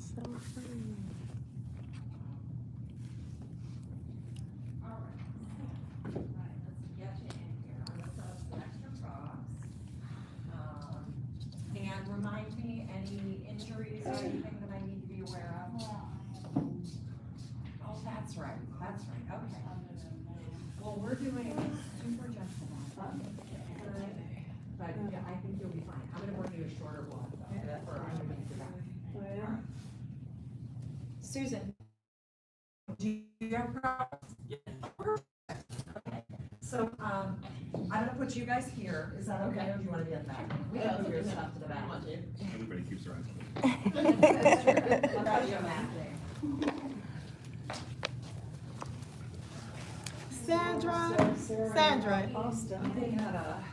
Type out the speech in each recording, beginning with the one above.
So funny. And remind me, any injuries or anything that I need to be aware of? Oh, that's right, okay. Well, we're doing super gentle on but yeah, I think you'll be fine. I'm gonna bring you a shorter block though, for underneath your back. Susan, do you have problems? Yeah. Okay. So, I'm gonna put you guys here. Is that okay, or do you wanna be in the back? We can move your stuff to the back. Everybody keeps their eyes open. That's true. I'll got you a map there. Sandra. They had a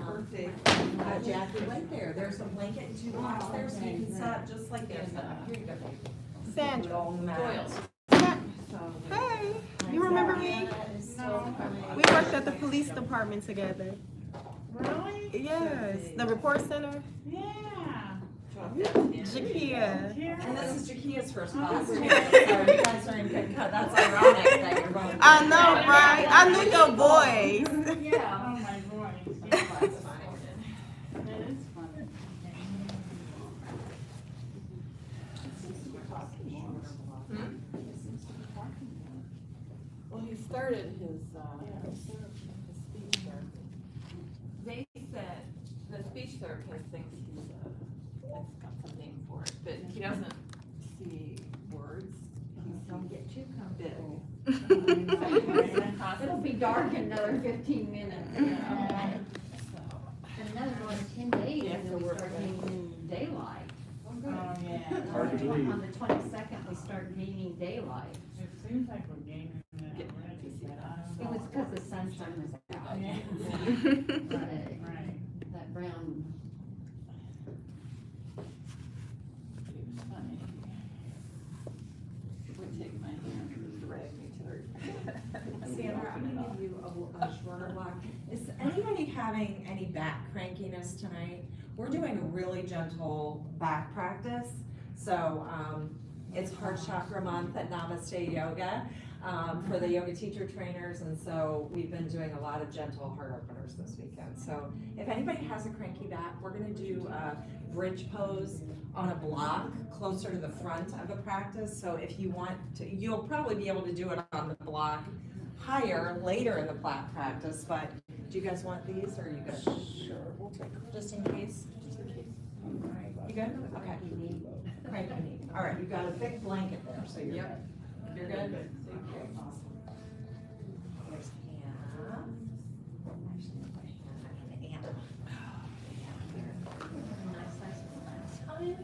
birthday. Jackie went there. There's a blanket and 2 blocks there, so you can set up just like there's a. Here you go, baby. Sandra. All the mats. Hey, you remember me? No. We worked at the police department together. Really? Yes, the report center. Yeah. Jakia. And this is Jakia's first class too, so you guys are in good cut. That's ironic that you're both. I know, right? I knew your voice. Yeah. Oh, my voice. That's fine. That is funny. Well, he started his speech therapy. They said the speech therapist thinks he's it's got some name for it, but he doesn't see words. Don't get too comfortable. He's It'll be dark in another 15 minutes. Another 10 days, Yeah, and then we so start gaining daylight. Oh, yeah. Hard to believe. On the 22nd, we start gaining daylight. It seems like we're gaining that Getting already, to see It but I was don't know. because the sunshine was out. Yeah. Right. Right. That brown, He was funny. He would take my hand and drag me to her. Sandra, I'm gonna give you a shorter block. Is anybody having any back crankiness tonight? We're doing a really gentle back practice. So, it's Heart Chakra Month at Namaste Yoga, for the yoga teacher trainers. And so we've been doing a lot of gentle heart openers this weekend. So if anybody has a cranky back, we're gonna do a bridge pose on a block closer to the front of the practice. So if you want to, you'll probably be able to do it on the block higher later in the block practice, but do you guys want these or are you good? Sure, we'll take her. Just in case? Just in case. You good? Okay. Cranky knee. All right, you got a big blanket there, so you're Yep. good. You're good? Okay, awesome. There's Hannah. Actually, put Hannah and Anna. nice size glass. I know.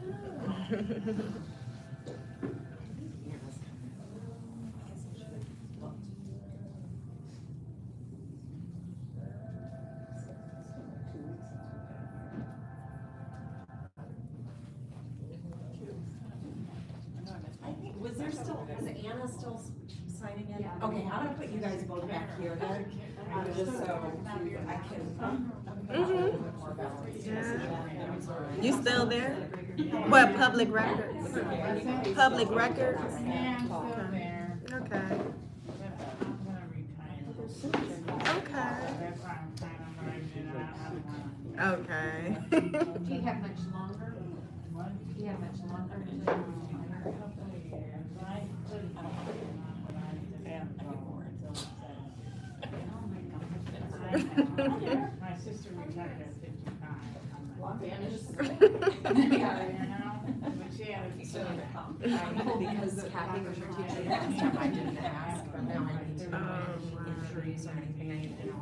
Hannah's coming. I guess I should have looked. I think, was there still, is Anna still signing in? Yeah. Okay, I'm gonna put you guys both back here then, just so I can. Mhm. More balance. Yeah. You still there? What, public records? Public records? Yeah, I'm still there, Okay. but I'm gonna retire. Okay. That's why I'm kind of like, I don't wanna. Okay. Do you have much longer? What? Do you have much longer? A couple of years. I couldn't, I don't know, but I just haven't gone until it's Oh, my God. My sister retired at 55. I'm like, Yeah. you know, but she had a. Because Kathy was your teacher last time, I didn't ask, but now I need to know any injuries or anything I need to know.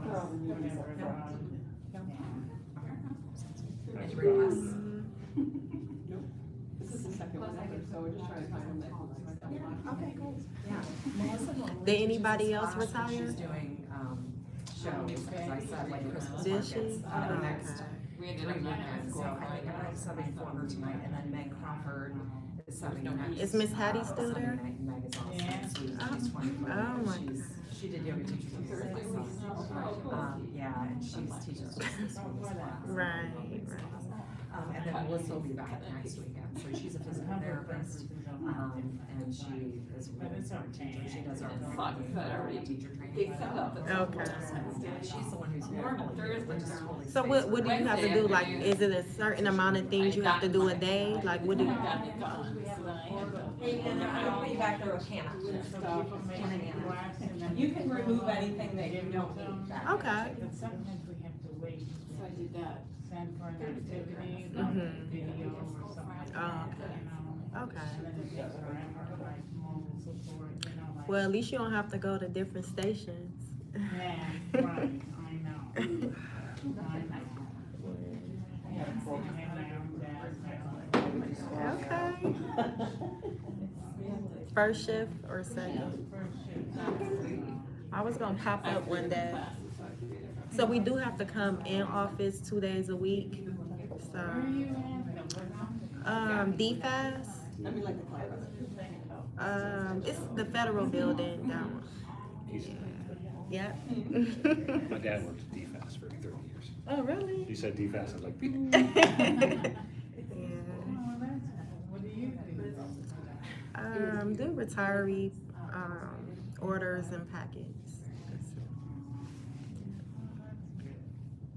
Whatever it was. Did you realize? This is the second one ever, so we're just trying to find them that looks like that one. Okay, cool. Yeah. Melissa normally Did teaches anybody this else class, but retire? She's doing, shows, as I said, like Christmas Did markets, she? the next Okay. We ended 3 up not weekends. So I think I'm subbing for her tonight, and then Meg Crawford is subbing next. Is Miss Hattie still Sunday there? night. Meg is also Yeah. sweet, Oh. she's 24. Oh, my She did yoga teachers on Thursday, so, yeah, and she's teaches just this week's class. Right, right. And then Melissa will be back next weekend, so she's a physical therapist, and she is a really smart teacher, she does our teacher training. Okay. She's the one who's normally here, which is really. So what do you have to do? Like, is it a certain amount of things you have to do a day? Like, what do you? And I'll put you back there with Hannah. You can remove anything that you don't need back. Okay. But sometimes we have to wait. So I did that. Send for an activity, Mhm. video or something like Oh, that, okay. you know. Okay. And then it takes forever, like mobile support, you know, like. Well, at least you don't have to go to different stations. Yeah, right, I know. I know. I have my own desk, Okay. First shift or second? first shift. I was gonna pop up one day. So we do have to come in office 2 days a week. So, Where are you at? DFAS. It's the federal building, that one. Yeah. My dad worked at DFAS for 30 years. Oh, really? He said DFAS, I was like, Yeah. Oh, that's, what do you do? Do retiree, orders and packets.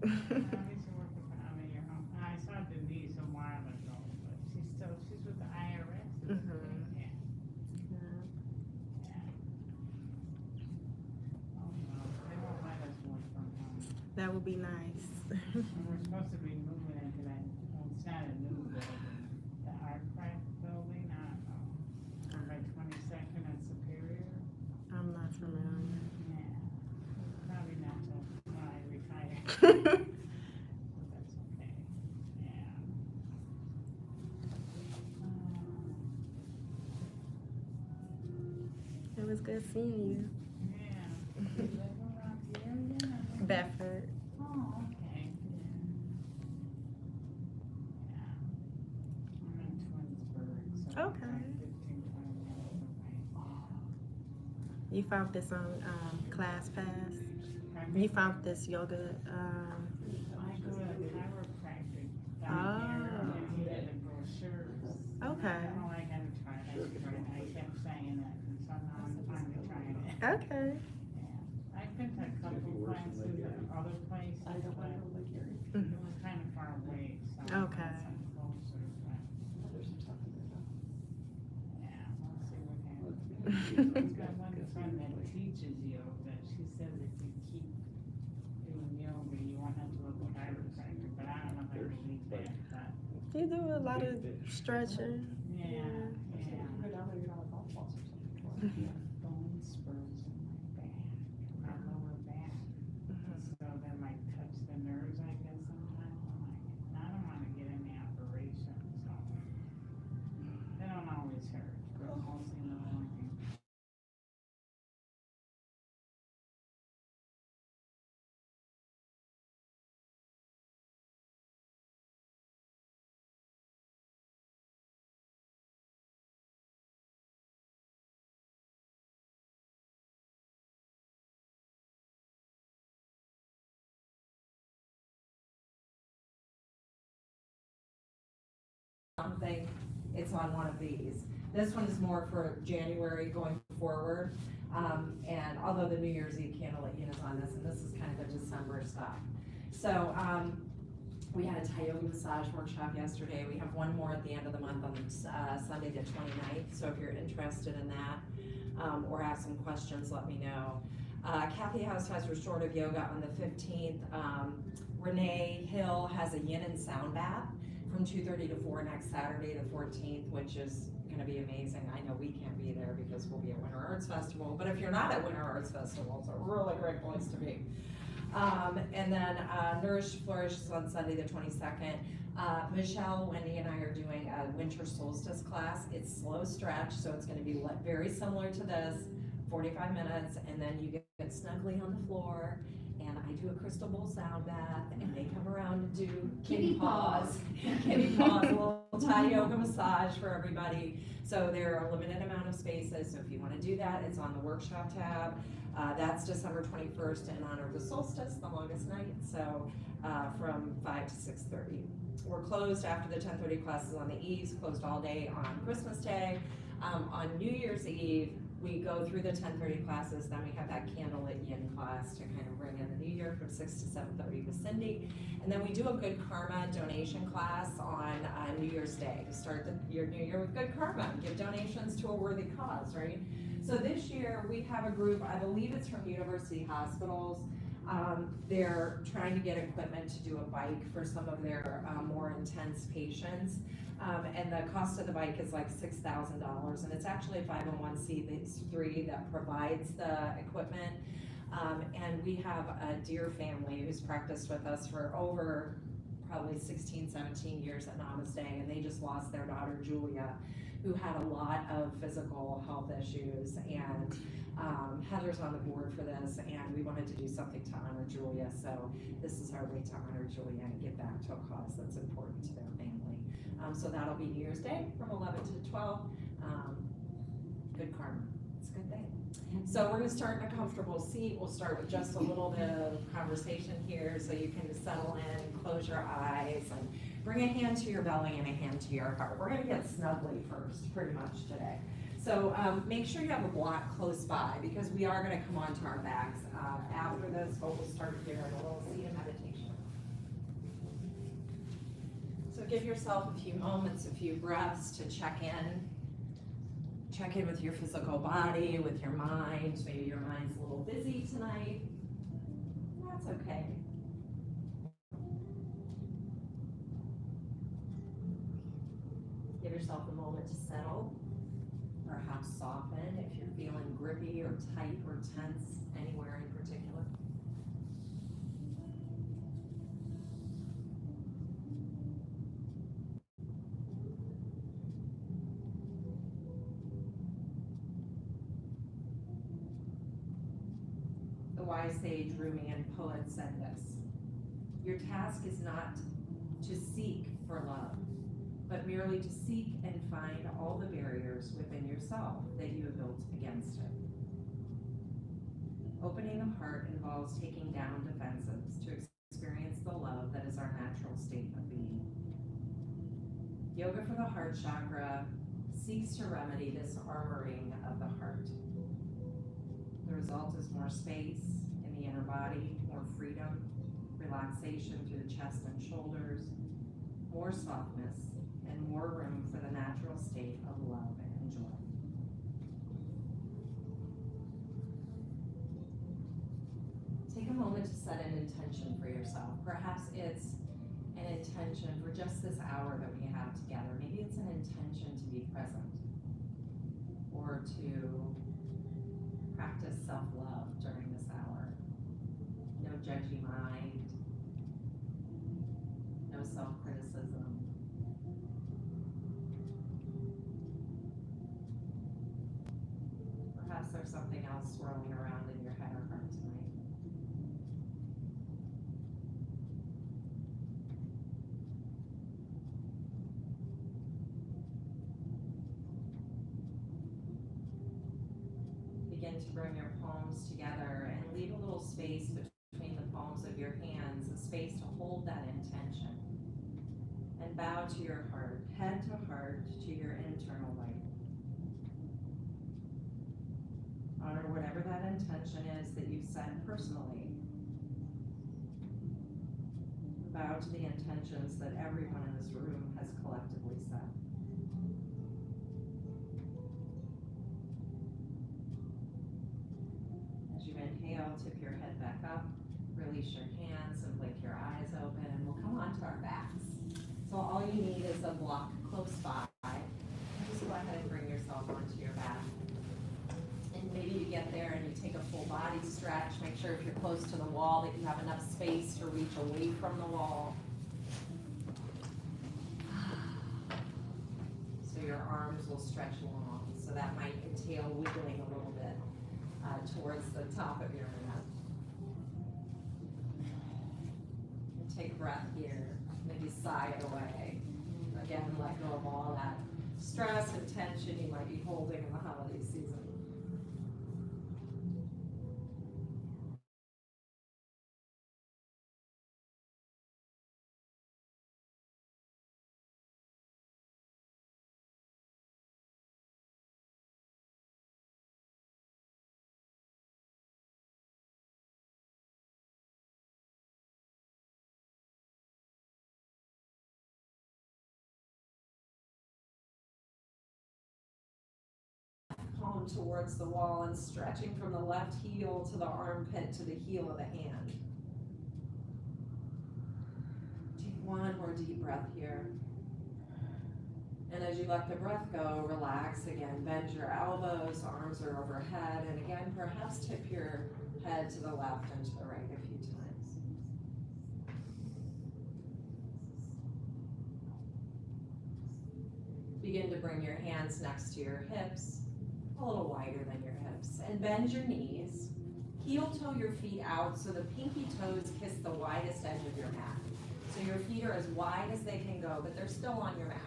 I used to work with, I saw Denise a while ago, but she's with the IRS. Mhm. Yeah. Yeah. Oh, no, they won't let us work from home. That would be nice. And we're supposed to be moving into that, well, it's not a new building, the art craft building, I don't know, by 22nd and Superior. I'm not familiar. Yeah. Probably not till when I retire. But that's okay, yeah. It was good seeing you. Yeah. You live around here again? Bedford. Oh, okay. Yeah. I'm in Twinsburg, so. Okay. It's like 15, 20 minutes away. You found this on ClassPass. Pardon? You found this yoga. I go to a chiropractic Oh. down here, and he did the brochures. Okay. Oh, I gotta try that, I kept saying it, and so now I'm finally trying it. Okay. Yeah. I've been to a couple classes at other places, but it was kind of far away, so. Okay. I went closer, but. Yeah, we'll see what happens. I've got one friend that teaches yoga, she says if you keep doing yoga, you won't have to look at chiropractor, but I don't know if I believe that, but, You do a lot of stretching. yeah, yeah. Bone spurs in my back, my lower back, so they might touch the nerves, I guess, sometimes, I'm like, I don't wanna get in the operation, so. They don't always hurt, but mostly in the morning. Something, it's on one of these. This one is more for January going forward. And although the New Year's Eve candlelit is on this, and this is kind of a December stuff. So, we had a Thai yoga massage workshop yesterday. We have one more at the end of the month on Sunday the 29th. So if you're interested in that, or have some questions, let me know. Kathy House has restorative yoga on the 15th. Renee Hill has a yin and sound bath from 2:30 to 4 next Saturday, the 14th, which is gonna be amazing. I know we can't be there because we'll be at Winter Arts Festival, but if you're not at Winter Arts Festival, it's a really great place to be. And then Nourish Flourish is on Sunday the 22nd. Michelle, Wendy, and I are doing a winter solstice class. It's slow stretch, so it's gonna be very similar to this, 45 minutes, and then you get snuggly on the floor, and I do a crystal bowl sound bath, and they come around and do kitty paws. Kitty paws, a little Thai yoga massage for everybody. So there are a limited amount of spaces, so if you wanna do that, it's on the workshop tab. That's December 21st in honor of the solstice, the longest night, so from 5 to 6:30. We're closed after the 10:30 classes on the eves, closed all day on Christmas Day. On New Year's Eve, we go through the 10:30 classes, then we have that candlelit yin class to kind of bring in the new year from 6 to 7:30 with Cindy. And then we do a good karma donation class on New Year's Day to start your new year with good karma, give donations to a worthy cause, right? So this year, we have a group, I believe it's from University Hospitals. They're trying to get equipment to do a bike for some of their more intense patients. And the cost of the bike is like $6,000, and it's actually a 501c3 that provides the equipment. And we have a dear family who's practiced with us for over probably 16, 17 years at Namaste, and they just lost their daughter Julia, who had a lot of physical health issues, and Heather's on the board for this, and we wanted to do something to honor Julia, so this is our way to honor Julia and give back to a cause that's important to their family. So that'll be New Year's Day from 11 to 12. Good karma, it's a good thing. So we're gonna start in a comfortable seat. We'll start with just a little bit of conversation here so you can settle in, close your eyes, and bring a hand to your belly and a hand to your heart. We're gonna get snuggly first, pretty much today. So make sure you have a block close by because we are gonna come onto our backs after this, but we'll start here in a little seated meditation. So give yourself a few moments, a few breaths to check in. Check in with your physical body, with your mind. Maybe your mind's a little busy tonight. That's okay. Give yourself a moment to settle. Perhaps soften if you're feeling grippy or tight or tense anywhere in particular. The wise sage Rumi and poet said this: your task is not to seek for love, but merely to seek and find all the barriers within yourself that you have built against it. Opening the heart involves taking down defenses to experience the love that is our natural state of being. Yoga for the heart chakra seeks to remedy this armoring of the heart. The result is more space in the inner body, more freedom, relaxation through the chest and shoulders, more softness, and more room for the natural state of love and joy. Take a moment to set an intention for yourself. Perhaps it's an intention for just this hour that we have together. Maybe it's an intention to be present or to practice self-love during this hour. No judgy mind, no self-criticism. Perhaps there's something else swirling around in your head or heart tonight. Begin to bring your palms together and leave a little space between the palms of your hands, a space to hold that intention. And bow to your heart, head to heart, to your internal light. Honor whatever that intention is that you've set personally. Bow to the intentions that everyone in this room has collectively set. As you inhale, tip your head back up, release your hands and blink your eyes open, and we'll come onto our backs. So all you need is a block close by. Just go ahead and bring yourself onto your back. And maybe you get there and you take a full body stretch. Make sure if you're close to the wall that you have enough space to reach away from the wall. So your arms will stretch long. So that might entail wiggling a little bit towards the top of your mat. And take a breath here. Maybe sigh it away. Again, let go of all that stress and tension you might be holding in the holiday season. Palm towards the wall and stretching from the left heel to the armpit to the heel of the hand. Take one more deep breath here. And as you let the breath go, relax again. Bend your elbows, arms are overhead, and again, perhaps tip your head to the left and to the right a few times. Begin to bring your hands next to your hips, a little wider than your hips, and bend your knees. Heel toe your feet out so the pinky toes kiss the widest edge of your mat. So your feet are as wide as they can go, but they're still on your mat.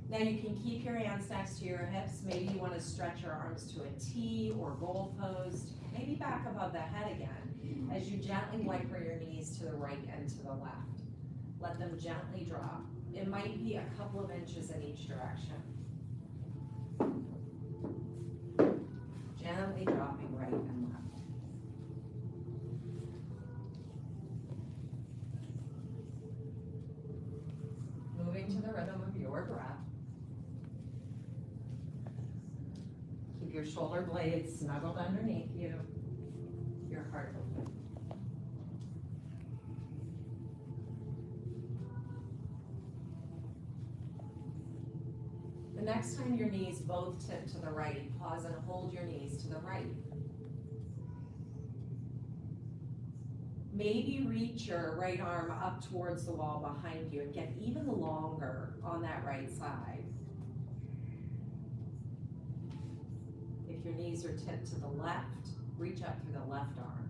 Now you can keep your hands next to your hips. Maybe you want to stretch your arms to a T or goalpost, maybe back above the head again, as you gently wiper your knees to the right and to the left. Let them gently drop. It might be a couple of inches in each direction. Gently dropping right and left. Moving to the rhythm of your breath. Keep your shoulder blades snuggled underneath you, your heart open. The next time your knees both tip to the right, pause and hold your knees to the right. Maybe reach your right arm up towards the wall behind you and get even longer on that right side. If your knees are tipped to the left, reach up through the left arm.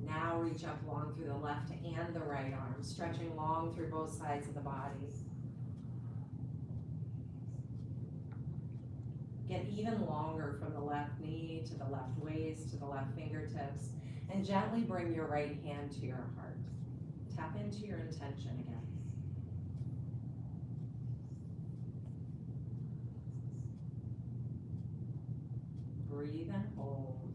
Now reach up long through the left and the right arm, stretching long through both sides of the body. Get even longer from the left knee to the left waist to the left fingertips, and gently bring your right hand to your heart. Tap into your intention again. Breathe and hold,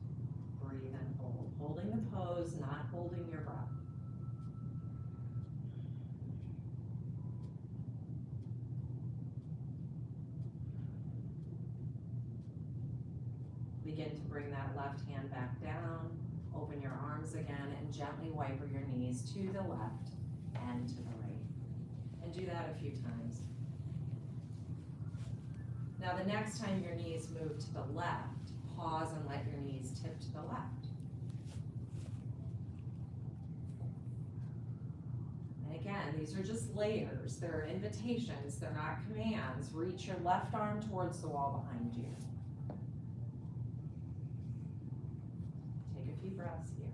breathe and hold. Holding the pose, not holding your breath. Begin to bring that left hand back down, open your arms again, and gently wiper your knees to the left and to the right. And do that a few times. Now the next time your knees move to the left, pause and let your knees tip to the left. And again, these are just layers. They're invitations, they're not commands. Reach your left arm towards the wall behind you. Take a few breaths here.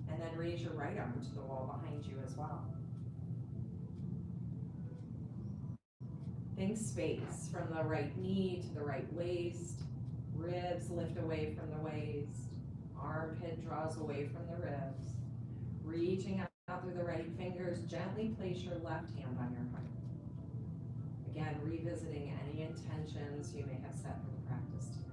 And then raise your right arm to the wall behind you as well. Think space from the right knee to the right waist. Ribs lift away from the waist. Armpit draws away from the ribs. Reaching out through the right fingers, gently place your left hand on your heart. Again, revisiting any intentions you may have set for the practice tonight.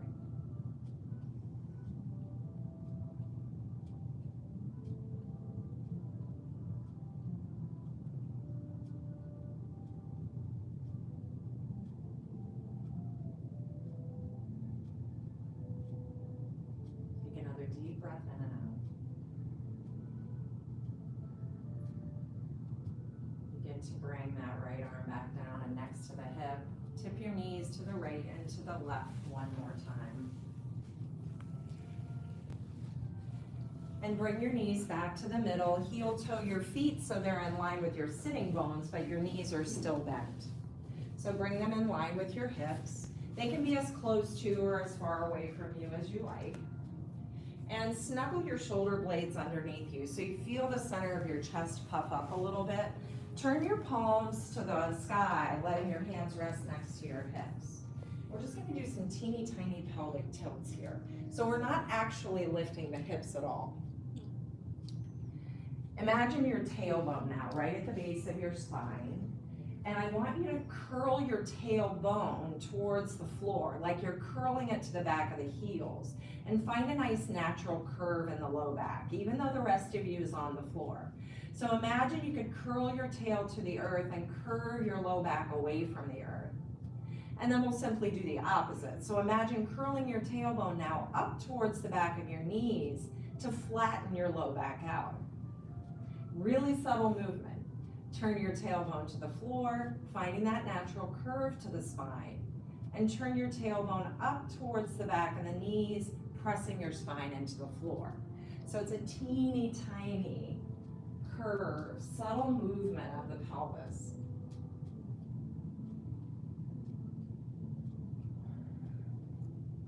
Deep breath in and out. Begin to bring that right arm back down and next to the hip. Tip your knees to the right and to the left one more time. And bring your knees back to the middle. Heel toe your feet so they're in line with your sitting bones, but your knees are still bent. So bring them in line with your hips. They can be as close to or as far away from you as you like. And snuggle your shoulder blades underneath you so you feel the center of your chest puff up a little bit. Turn your palms to the sky, letting your hands rest next to your hips. We're just gonna do some teeny tiny pelvic tilts here. So we're not actually lifting the hips at all. Imagine your tailbone now, right at the base of your spine. And I want you to curl your tailbone towards the floor, like you're curling it to the back of the heels. And find a nice natural curve in the low back, even though the rest of you is on the floor. So imagine you could curl your tail to the earth and curve your low back away from the earth. And then we'll simply do the opposite. So imagine curling your tailbone now up towards the back of your knees to flatten your low back out. Really subtle movement. Turn your tailbone to the floor, finding that natural curve to the spine. And turn your tailbone up towards the back of the knees, pressing your spine into the floor. So it's a teeny tiny curve, subtle movement of the pelvis.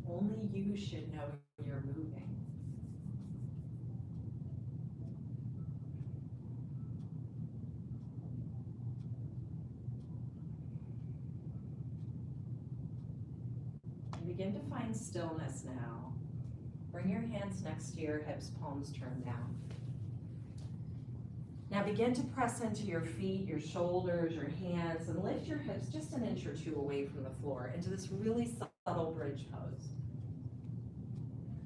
Only you should know you're moving. Begin to find stillness now. Bring your hands next to your hips, palms turned down. Now begin to press into your feet, your shoulders, your hands, and lift your hips just an inch or two away from the floor into this really subtle bridge pose.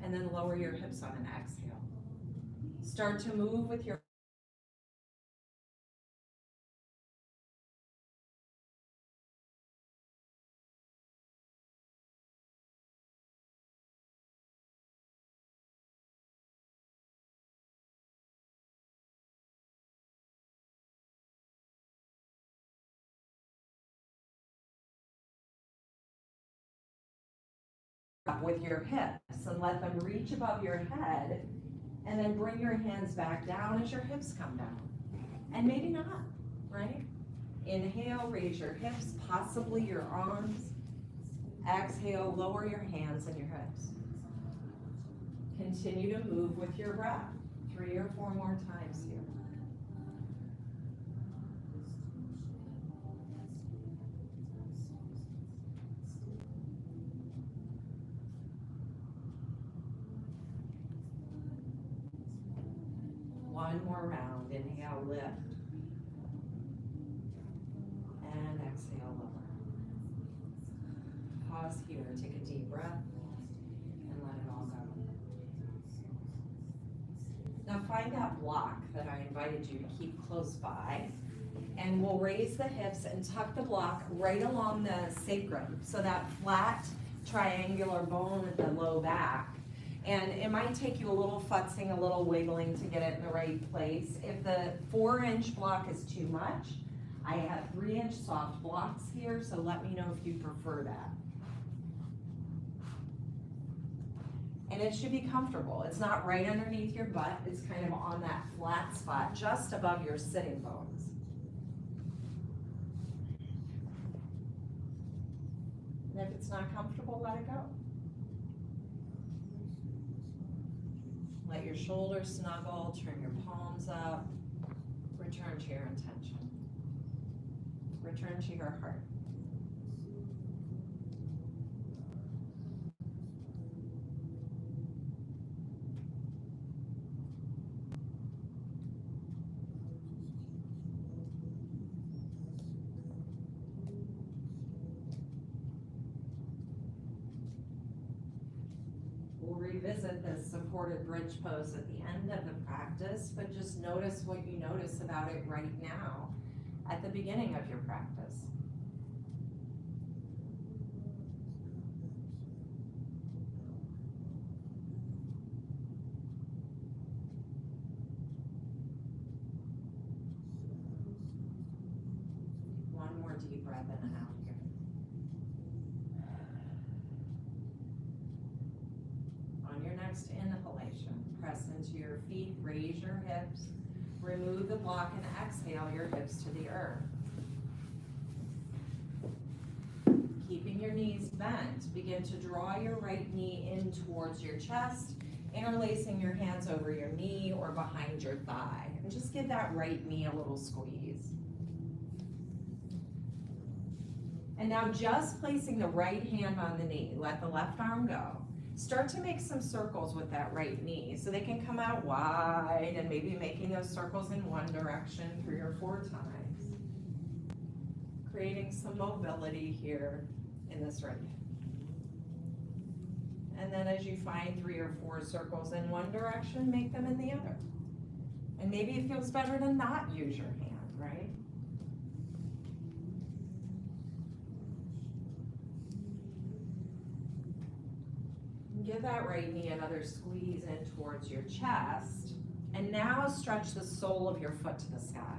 And then lower your hips on an exhale. Start to move with your with your hips and let them reach above your head, and then bring your hands back down as your hips come down. And maybe not, right? Inhale, raise your hips, possibly your arms. Exhale, lower your hands and your hips. Continue to move with your breath. 3 or 4 more times here. One more round. Inhale, lift. And exhale, lower. Pause here. Take a deep breath and let it all go. Now find that block that I invited you to keep close by, and we'll raise the hips and tuck the block right along the sacrum, so that flat triangular bone at the low back. And it might take you a little futzing, a little wiggling to get it in the right place. If the 4-inch block is too much, I have 3-inch soft blocks here, so let me know if you prefer that. And it should be comfortable. It's not right underneath your butt, it's kind of on that flat spot just above your sitting bones. And if it's not comfortable, let it go. Let your shoulders snuggle, turn your palms up, return to your intention. Return to your heart. We'll revisit this supported bridge pose at the end of the practice, but just notice what you notice about it right now at the beginning of your practice. One more deep breath in and out here. On your next inhalation, press into your feet, raise your hips, remove the block, and exhale your hips to the earth. your knees bent, begin to draw your right knee in towards your chest, interlacing your hands over your knee or behind your thigh. And just give that right knee a little squeeze. And now just placing the right hand on the knee, let the left arm go. Start to make some circles with that right knee so they can come out wide and maybe making those circles in one direction 3 or 4 times. Creating some mobility here in this right hand. And then as you find 3 or 4 circles in one direction, make them in the other. And maybe it feels better to not use your hand, right? Give that right knee another squeeze in towards your chest. And now stretch the sole of your foot to the sky.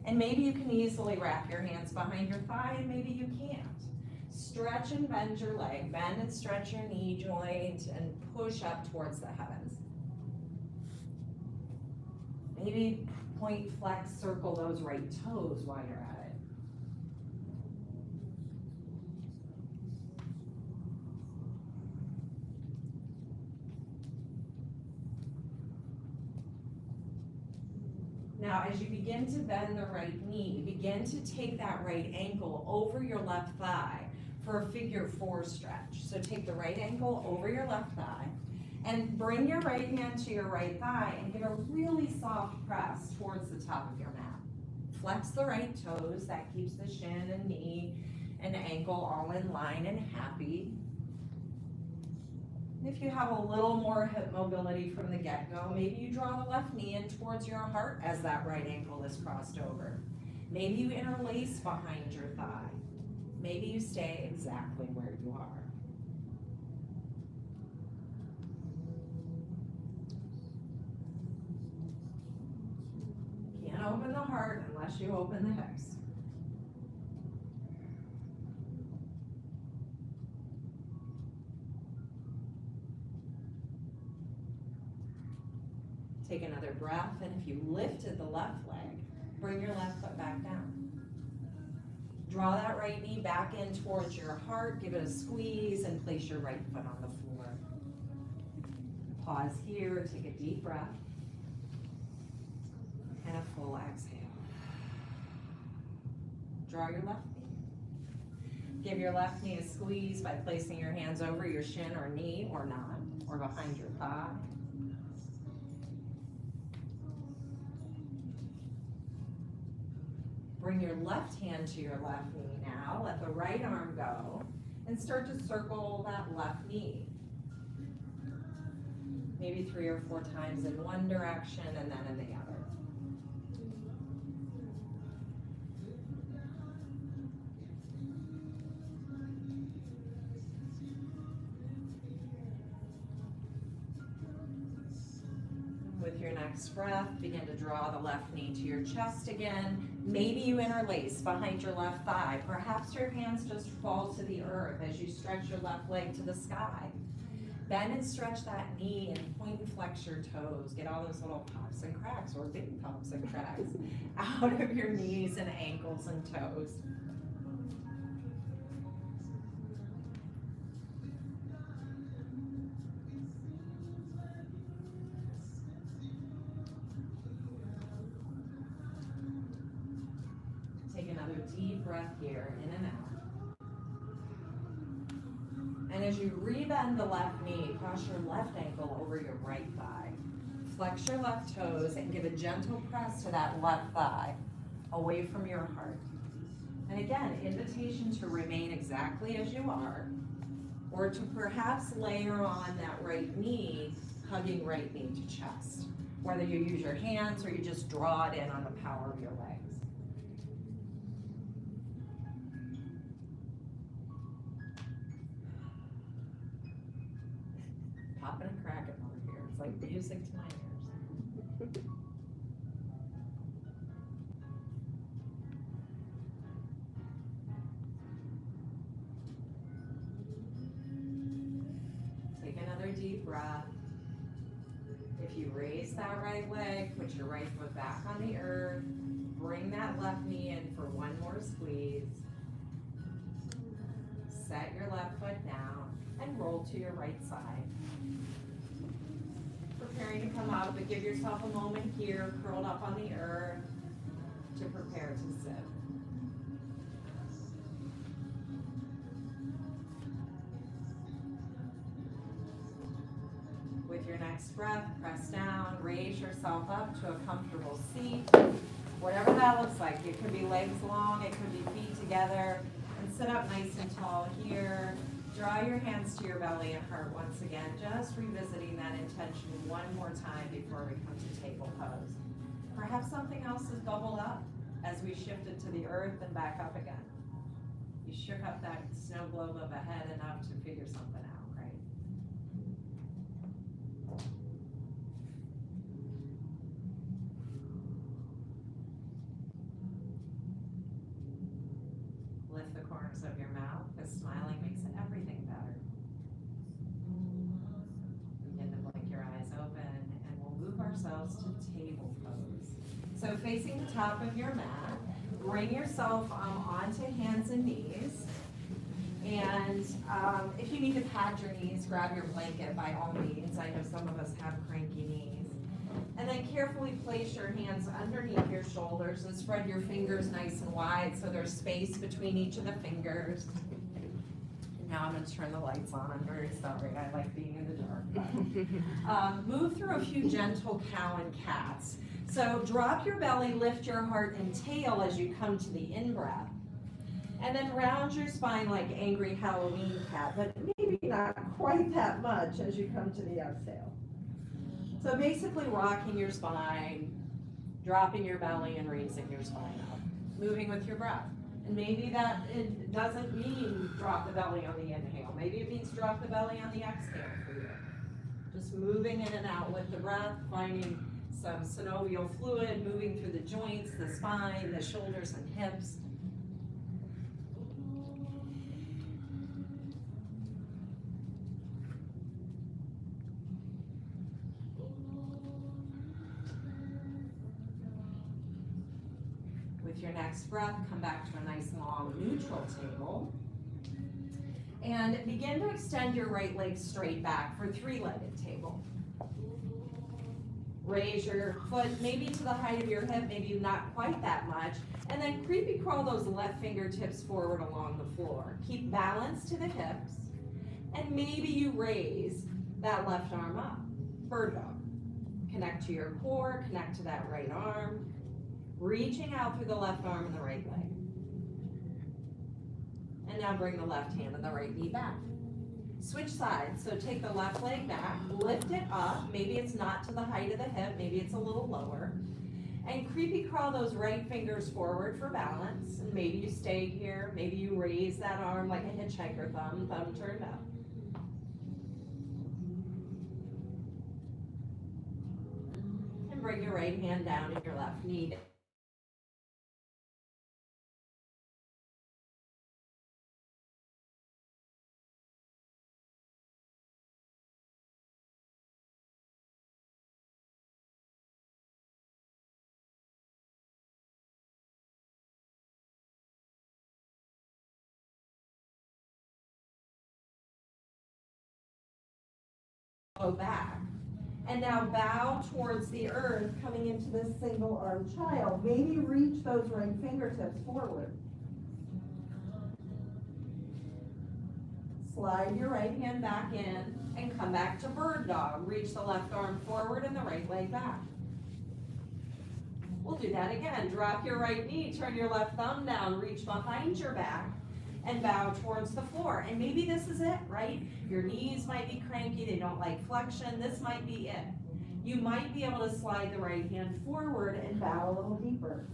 And maybe you can easily wrap your hands behind your thigh, and maybe you can't. Stretch and bend your leg. Bend and stretch your knee joint and push up towards the heavens. Maybe point, flex, circle those right toes while you're at it. Now, as you begin to bend the right knee, begin to take that right ankle over your left thigh for a figure 4 stretch. So take the right ankle over your left thigh and bring your right hand to your right thigh and give a really soft press towards the top of your mat. Flex the right toes, that keeps the shin and knee and ankle all in line and happy. If you have a little more hip mobility from the get-go, maybe you draw the left knee in towards your heart as that right ankle is crossed over. Maybe you interlace behind your thigh. Maybe you stay exactly where you are. Can't open the heart unless you open the hips. Take another breath, and if you lifted the left leg, bring your left foot back down. Draw that right knee back in towards your heart, give it a squeeze, and place your right foot on the floor. Pause here, take a deep breath, and a full exhale. Draw your left knee. Give your left knee a squeeze by placing your hands over your shin or knee or not, or behind your thigh. Bring your left hand to your left knee now. Let the right arm go and start to circle that left knee. Maybe 3 or 4 times in one direction and then in the other. With your next breath, begin to draw the left knee to your chest again. Maybe you interlace behind your left thigh. Perhaps your hands just fall to the earth as you stretch your left leg to the sky. Bend and stretch that knee and point and flex your toes. Get all those little pops and cracks, or big pops and cracks, out of your knees and ankles and toes. Deep breath here, in and out. And as you rebend the left knee, cross your left ankle over your right thigh. Flex your left toes and give a gentle press to that left thigh away from your heart. And again, invitation to remain exactly as you are, or to perhaps layer on that right knee, hugging right knee to chest. Whether you use your hands or you just draw it in on the power of your legs. Popping and cracking over here. It's like music to my ears. Take another deep breath. If you raise that right leg, put your right foot back on the earth. Bring that left knee in for one more squeeze. Set your and roll to your right side. Preparing to come out, but give yourself a moment here, curled up on the earth, to prepare to sit. With your next breath, press down, raise yourself up to a comfortable seat. Whatever that looks like. It could be legs long, it could be feet together. And sit up nice and tall here. Draw your hands to your belly and heart once again, just revisiting that intention one more time before we come to table pose. Perhaps something else has bubbled up as we shifted to the earth and back up again. You shook up that snow globe of a head enough to figure something out, right? Lift the corners of your mouth, because smiling makes everything better. Begin to blink your eyes open, and we'll move ourselves to table pose. So facing the top of your mat, bring yourself onto hands and knees. And if you need to pad your knees, grab your blanket by all means. I know some of us have cranky knees. And then carefully place your hands underneath your shoulders and spread your fingers nice and wide so there's space between each of the fingers. And now I'm going to turn the lights on. I'm very sorry. I like being in the dark. Move through a few gentle cow and cats. So drop your belly, lift your heart and tail as you come to the in-breath. And then round your spine like angry Halloween cat, but maybe not quite that much as you come to the exhale. So basically rocking your spine, dropping your belly and raising your spine up, moving with your breath. And maybe that it doesn't mean drop the belly on the inhale. Maybe it means drop the belly on the exhale for you. Just moving in and out with the breath, finding some synovial fluid, moving through the joints, the spine, the shoulders and hips. With your next breath, come back to a nice long neutral table. And begin to extend your right leg straight back for three-legged table. Raise your foot maybe to the height of your hip, maybe not quite that much. And then creepy crawl those left fingertips forward along the floor. Keep balance to the hips. And maybe you raise that left arm up. Bird dog. Connect to your core, connect to that right arm. Reaching out through the left arm and the right leg. And now bring the left hand and the right knee back. Switch sides, so take the left leg back, lift it up, maybe it's not to the height of the hip, maybe it's a little lower. And creepy crawl those right fingers forward for balance. And maybe you stay here, maybe you raise that arm like a hitchhiker thumb turned up. And bring your right hand down and your left knee down. Go back. And now bow towards the earth, coming into this single arm child. Maybe reach those right fingertips forward. Slide your right hand back in and come back to bird dog. Reach the left arm forward and the right leg back. We'll do that again. Drop your right knee, turn your left thumb down, reach behind your back, and bow towards the floor. And maybe this is it, right? Your knees might be cranky, they don't like flexion. This might be it. You might be able to slide the right hand forward and bow a little deeper.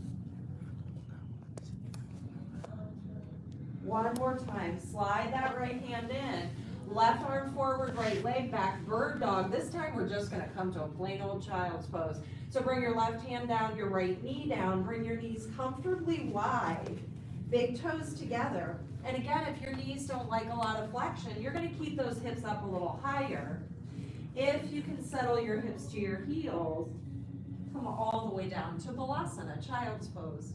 One more time, slide that right hand in. Left arm forward, right leg back, bird dog. This time we're just gonna come to a plain old child's pose. So bring your left hand down, your right knee down, bring your knees comfortably wide, big toes together. And again, if your knees don't like a lot of flexion, you're gonna keep those hips up a little higher. If you can settle your hips to your heels, come all the way down to Balasana, child's pose.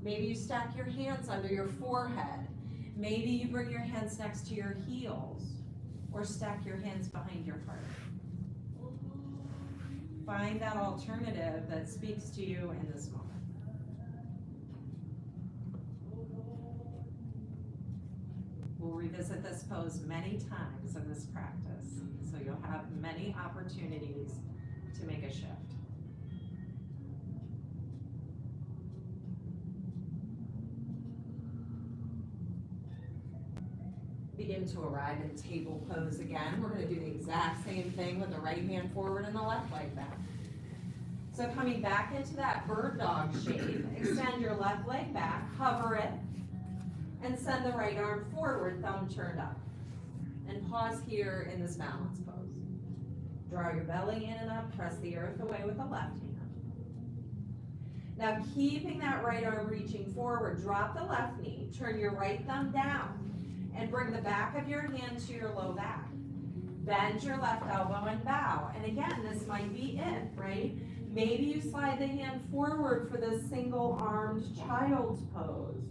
Maybe you stack your hands under your forehead. Maybe you bring your hands next to your heels. or stack your hands behind your heart. Find that alternative that speaks to you in this moment. We'll revisit this pose many times in this practice, so you'll have many opportunities to make a shift. Begin to arrive in table pose again. We're going to do the exact same thing with the right hand forward and the left leg back. So coming back into that bird dog shape, extend your left leg back, hover it, and send the right arm forward, thumb turned up. And pause here in this balance pose. Draw your belly in and up, press the earth away with the left hand. Now keeping that right arm reaching forward, drop the left knee, turn your right thumb down, and bring the back of your hand to your low back. Bend your left elbow and bow. And again, this might be it, right? Maybe you slide the hand forward for this single-armed child's pose.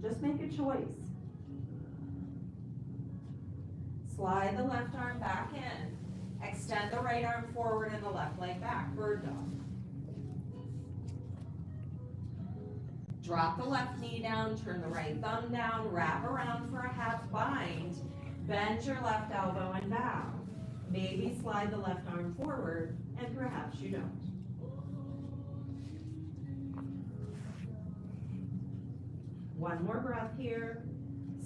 Just make a choice. Slide the left arm back in. Extend the right arm forward and the left leg back, bird dog. Drop the left knee down, turn the right thumb down, wrap around for a half bind, bend your left elbow and bow. Maybe slide the left arm forward, and perhaps you don't. One more breath here.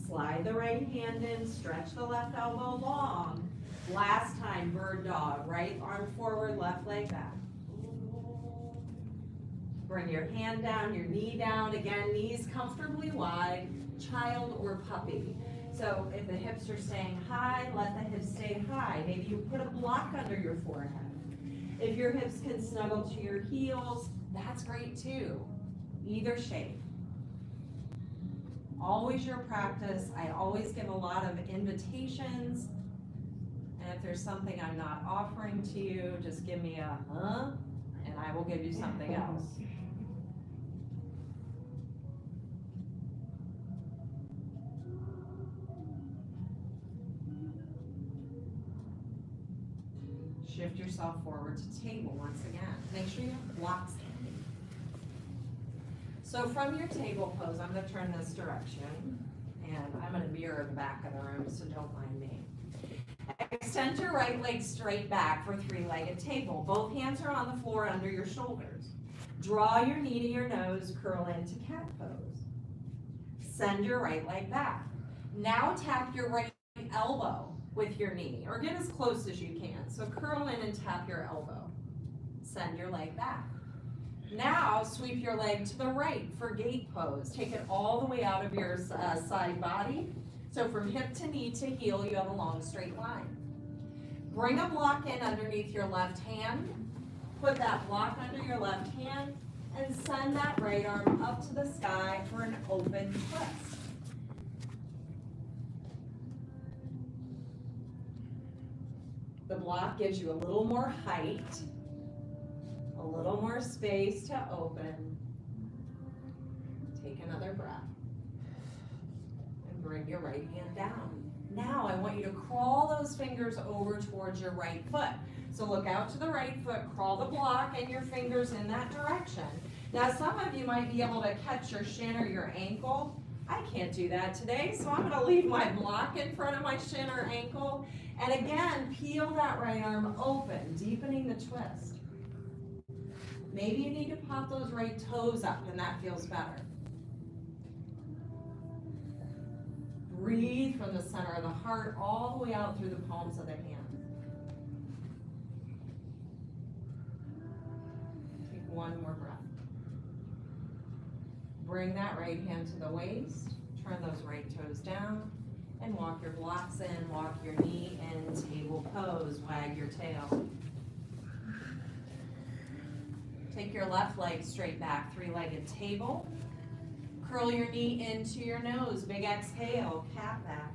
Slide the right hand in, stretch the left elbow long. Last time, bird dog, right arm forward, left leg back. Bring your hand down, your knee down. Again, knees comfortably wide, child or puppy. So if the hips are staying high, let the hips stay high. Maybe you put a block under your forehead. If your hips can snuggle to your heels, that's great too. Either shape. Always your practice. I always give a lot of invitations. And if there's something I'm not offering to you, just give me a and I will give you something else. Shift yourself forward to table once again. Make sure you have blocks handy. So from your table pose, I'm going to turn this direction, and I'm going to mirror the back of the room, so don't mind me. Extend your right leg straight back for three-legged table. Both hands are on the floor under your shoulders. Draw your knee to your nose, curl into cat pose. Send your right leg back. Now tap your right elbow with your knee, or get as close as you can. So curl in and tap your elbow. Send your leg back. Now sweep your leg to the right for gate pose. Take it all the way out of your side body. So from hip to knee to heel, you have a long straight line. Bring a block in underneath your left hand. Put that block under your left hand and send that right arm up to the sky for an open twist. The block gives you a little more height, a little more space to open. Take another breath. And bring your right hand down. Now I want you to crawl those fingers over towards your right foot. So look out to the right foot, crawl the block and your fingers in that direction. Now some of you might be able to catch your shin or your ankle. I can't do that today, so I'm going to leave my block in front of my shin or ankle. And again, peel that right arm open, deepening the twist. Maybe you need to pop those right toes up and that feels better. Breathe from the center of the heart all the way out through the palms of the hands. Take one more breath. Bring that right hand to the waist, turn those right toes down, and walk your blocks in, walk your knee in, table pose, wag your tail. Take your left leg straight back, three-legged table. Curl your knee into your nose, big exhale, cat back.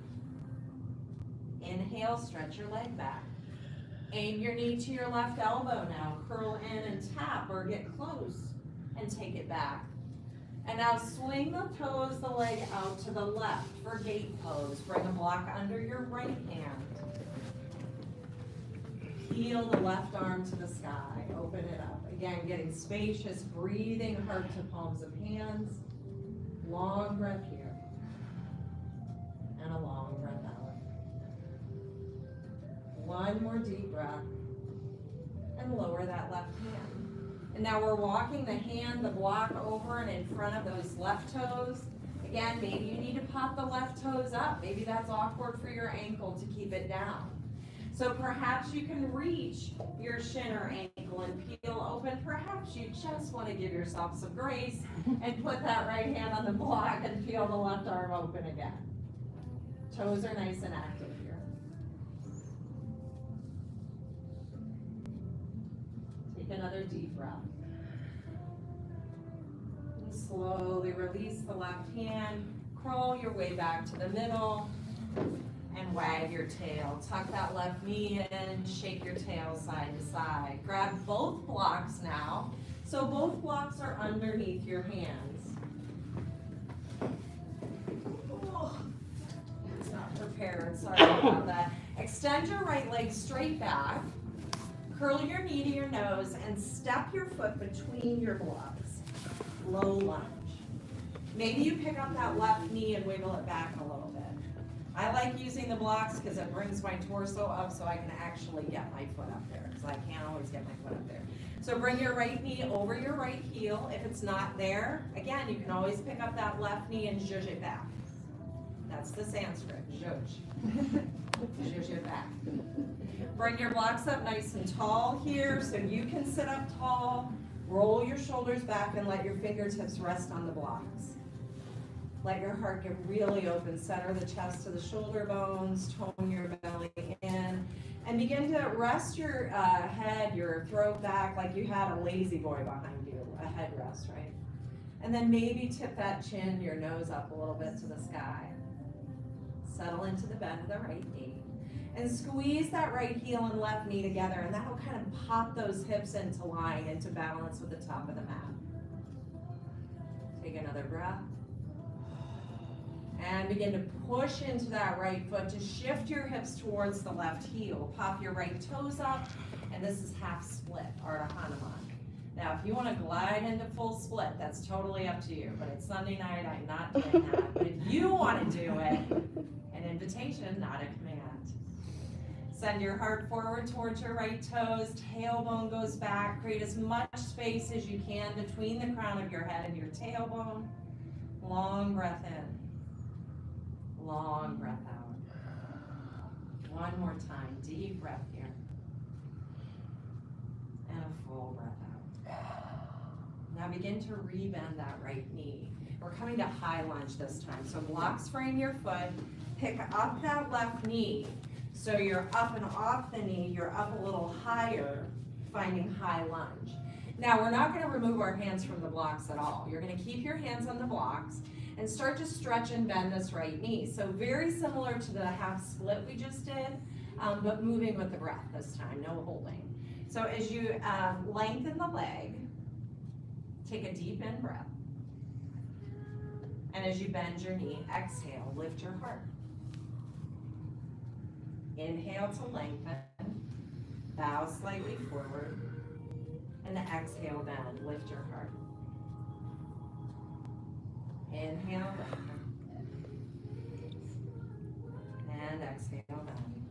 Inhale, stretch your leg back. Aim your knee to your left elbow now, curl in and tap or get close and take it back. And now swing the toes, the leg out to the left for gate pose. Bring a block under your right hand. Heel the left arm to the sky. Open it up. Again, getting spacious, breathing heart to palms of hands. Long breath here. And a long breath out. One more deep breath. And lower that left hand. And now we're walking the hand, the block over and in front of those left toes. Again, maybe you need to pop the left toes up. Maybe that's awkward for your ankle to keep it down. So perhaps you can reach your shin or ankle and peel open. Perhaps you just want to give yourself some grace and put that right hand on the block and peel the left arm open again. Toes are nice and active here. Take another deep breath. And slowly release the left hand. Crawl your way back to the middle. And wag your tail. Tuck that left knee in, shake your tail side to side. Grab both blocks now. So both blocks are underneath your hands. Oh, it's not prepared, sorry about that. Extend your right leg straight back. Curl your knee to your nose and step your foot between your blocks. Low lunge. Maybe you pick up that left knee and wiggle it back a little bit. I like using the blocks because it brings my torso up so I can actually get my foot up there, because I can't always get my foot up there. So bring your right knee over your right heel. If it's not there, again, you can always pick up that left knee and zhuzh it back. That's the Sanskrit, zhuzh. Zhuzh it back. Bring your blocks up nice and tall here so you can sit up tall. Roll your shoulders back and let your fingertips rest on the blocks. Let your heart get really open. Center the chest to the shoulder bones. Tone your belly in. And begin to rest your head, your throat back like you had a lazy boy behind you, a headrest, right? And then maybe tip that chin, your nose up a little bit to the sky. Settle into the bend of the right knee. And squeeze that right heel and left knee together, and that'll kind of pop those hips into line, into balance with the top of the mat. Take another breath. And begin to push into that right foot to shift your hips towards the left heel. Pop your right toes up, and this is half split, Ardha Hanuman. Now, if you want to glide into full split, that's totally up to you, but it's Sunday night, I'm not doing that. But if you want to do it, an invitation, not a command. Send your heart forward towards your right toes, tailbone goes back, create as much space as you can between the crown of your head and your tailbone. Long breath in. Long breath out. One more time, deep breath here. And a full breath out. Now begin to rebend that right knee. We're coming to high lunge this time. So blocks frame your foot, pick up that left knee. So you're up and off the knee, you're up a little higher, finding high lunge. Now we're not gonna remove our hands from the blocks at all. You're gonna keep your hands on the blocks and start to stretch and bend this right knee. So very similar to the half split we just did, but moving with the breath this time, no holding. So as you lengthen the leg, take a deep in breath. And as you bend your knee, exhale, lift your heart. Inhale to lengthen, bow slightly forward, and exhale, bend, lift your heart. Inhale, lengthen. And exhale, bend.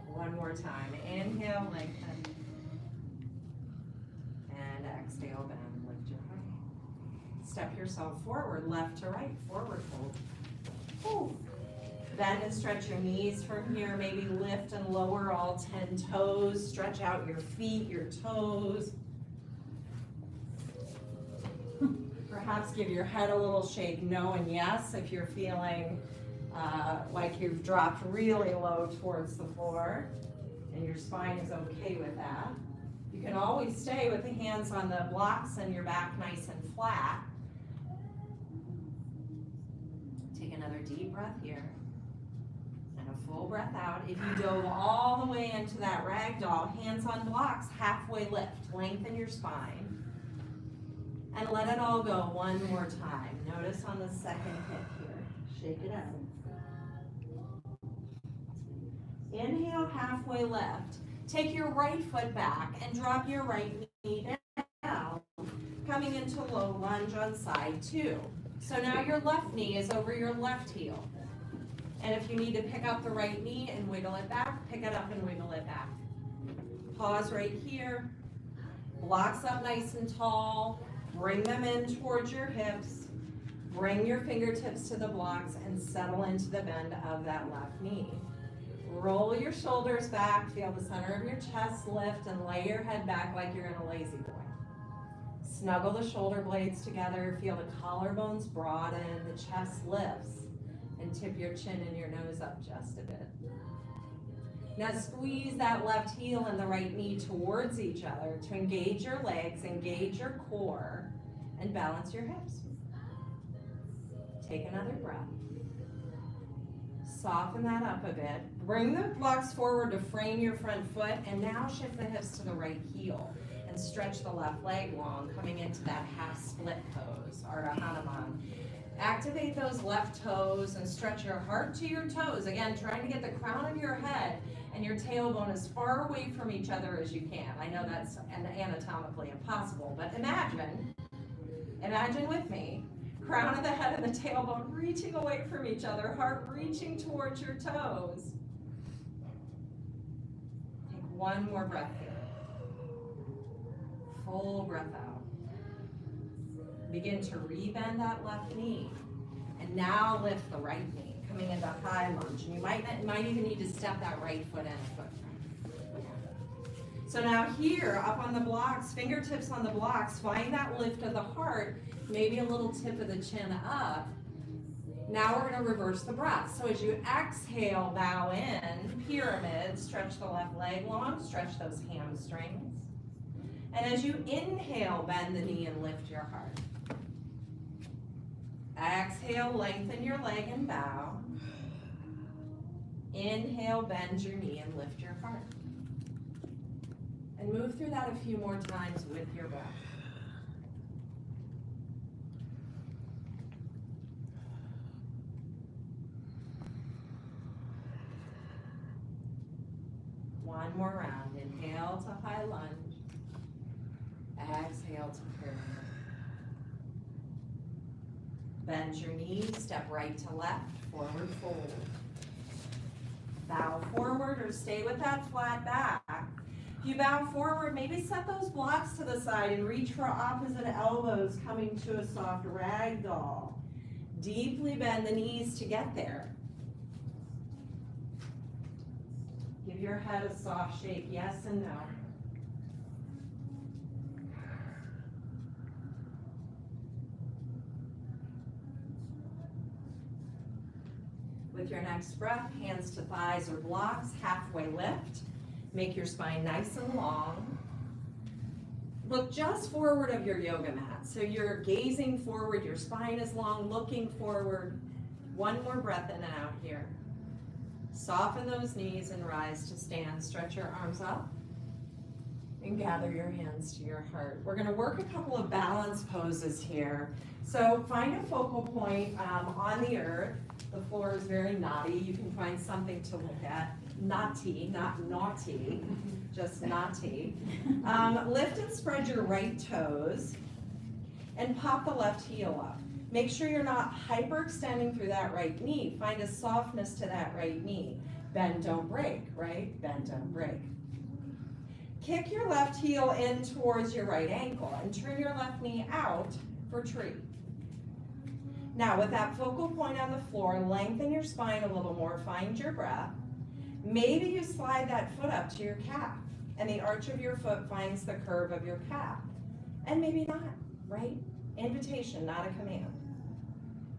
One more time. Inhale, lengthen. And exhale, bend, lift your heart. Step yourself forward, left to right, forward fold. Ooh. Bend and stretch your knees from here. Maybe lift and lower all 10 toes. Stretch out your feet, your toes. Perhaps give your head a little shake, no and yes, if you're feeling like you've dropped really low towards the floor and your spine is okay with that. You can always stay with the hands on the blocks and your back nice and flat. Take another deep breath here. And a full breath out. If you dove all the way into that ragdoll, hands on blocks, halfway lift. Lengthen your spine. And let it all go one more time. Notice on the second hip here. Shake it out. Inhale, halfway lift. Take your right foot back and drop your right knee down, coming into low lunge on side 2. So now your left knee is over your left heel. And if you need to pick up the right knee and wiggle it back, pick it up and wiggle it back. Pause right here. Blocks up nice and tall. Bring them in towards your hips. Bring your fingertips to the blocks and settle into the bend of that left knee. Roll your shoulders back, feel the center of your chest lift, and lay your head back like you're in a lazy boy. Snuggle the shoulder blades together, feel the collarbones broaden, the chest lifts, and tip your chin and your nose up just a bit. Now squeeze that left heel and the right knee towards each other to engage your legs, engage your core, and balance your hips. Take another breath. Soften that up a bit. Bring the blocks forward to frame your front foot, and now shift the hips to the right heel and stretch the left leg long, coming into that half split pose, Ardha Hanuman. Activate those left toes and stretch your heart to your toes. Again, trying to get the crown of your head and your tailbone as far away from each other as you can. I know that's anatomically impossible, but imagine with me, crown of the head and the tailbone reaching away from each other, heart reaching towards your toes. Take one more breath here. Full breath out. Begin to rebend that left knee. And now lift the right knee, coming into high lunge. And you might even need to step that right foot in a foot. So now here, up on the blocks, fingertips on the blocks, find that lift of the heart, maybe a little tip of the chin up. Now we're going to reverse the breath. So as you exhale, bow in, pyramid, stretch the left leg long, stretch those hamstrings. And as you inhale, bend the knee and lift your heart. Exhale, lengthen your leg and bow. Inhale, bend your knee and lift your heart. And move through that a few more times with your breath. One more round. Inhale to high lunge. Exhale to pyramid. Bend your knees, step right to left, forward fold. Bow forward or stay with that flat back. If you bow forward, maybe set those blocks to the side and reach for opposite elbows, coming to a soft ragdoll. Deeply bend the knees to get there. Give your head a soft shake, yes and no. With your next breath, hands to thighs or blocks, halfway lift. Make your spine nice and long. Look just forward of your yoga mat. So you're gazing forward, your spine is long, looking forward. One more breath in and out here. Soften those knees and rise to stand. Stretch your arms up and gather your hands to your heart. We're gonna work a couple of balance poses here. So find a focal point on the earth. The floor is very knotty. You can find something to look at. Knotty, not naughty, just knotty. Lift and spread your right toes and pop the left heel up. Make sure you're not hyperextending through that right knee. Find a softness to that right knee. Bend, don't break, right? Bend, don't break. Kick your left heel in towards your right ankle and turn your left knee out for tree. Now with that focal point on the floor, lengthen your spine a little more, find your breath. Maybe you slide that foot up to your calf and the arch of your foot finds the curve of your calf. And maybe not, right? Invitation, not a command.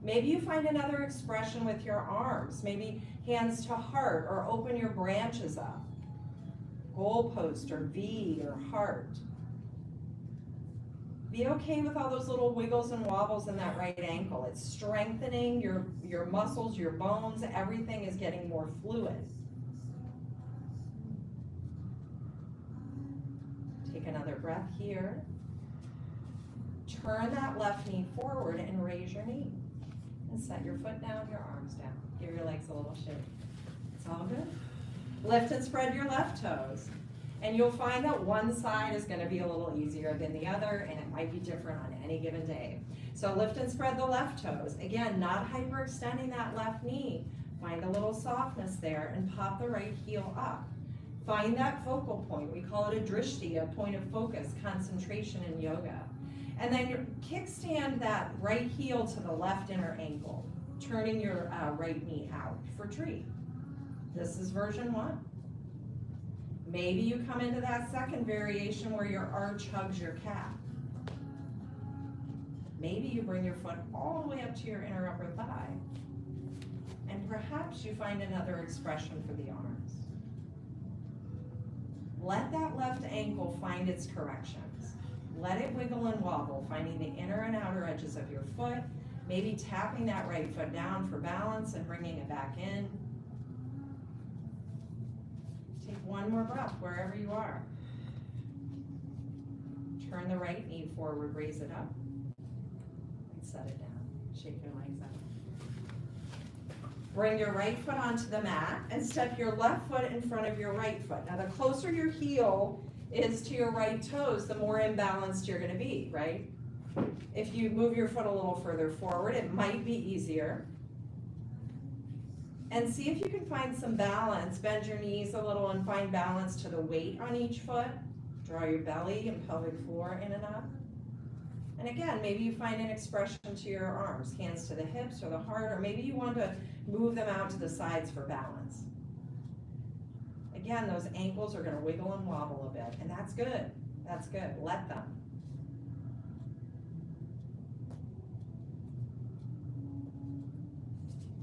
Maybe you find another expression with your arms, maybe hands to heart or open your branches up. Goalpost or V or heart. Be okay with all those little wiggles and wobbles in that right ankle. It's strengthening your muscles, your bones, everything is getting more fluid. Take another breath here. turn that left knee forward and raise your knee. And set your foot down, your arms down. Give your legs a little shake. It's all good. Lift and spread your left toes. And you'll find that one side is gonna be a little easier than the other, and it might be different on any given day. So lift and spread the left toes. Again, not hyperextending that left knee. Find a little softness there and pop the right heel up. Find that focal point. We call it a drishti, a point of focus, concentration in yoga. And then you kickstand that right heel to the left inner ankle, turning your right knee out for tree. This is version 1. Maybe you come into that second variation where your arch hugs your calf. Maybe you bring your foot all the way up to your inner upper thigh. And perhaps you find another expression for the arms. Let that left ankle find its corrections. Let it wiggle and wobble, finding the inner and outer edges of your foot, maybe tapping that right foot down for balance and bringing it back in. Take one more breath wherever you are. Turn the right knee forward, raise it up, and set it down. Shake your legs out. Bring your right foot onto the mat and step your left foot in front of your right foot. Now the closer your heel is to your right toes, the more imbalanced you're gonna be, right? If you move your foot a little further forward, it might be easier. And see if you can find some balance. Bend your knees a little and find balance to the weight on each foot. Draw your belly and pelvic floor in and up. And again, maybe you find an expression to your arms, hands to the hips or the heart, or maybe you want to move them out to the sides for balance. Again, those ankles are going to wiggle and wobble a bit, and that's good. That's good. Let them.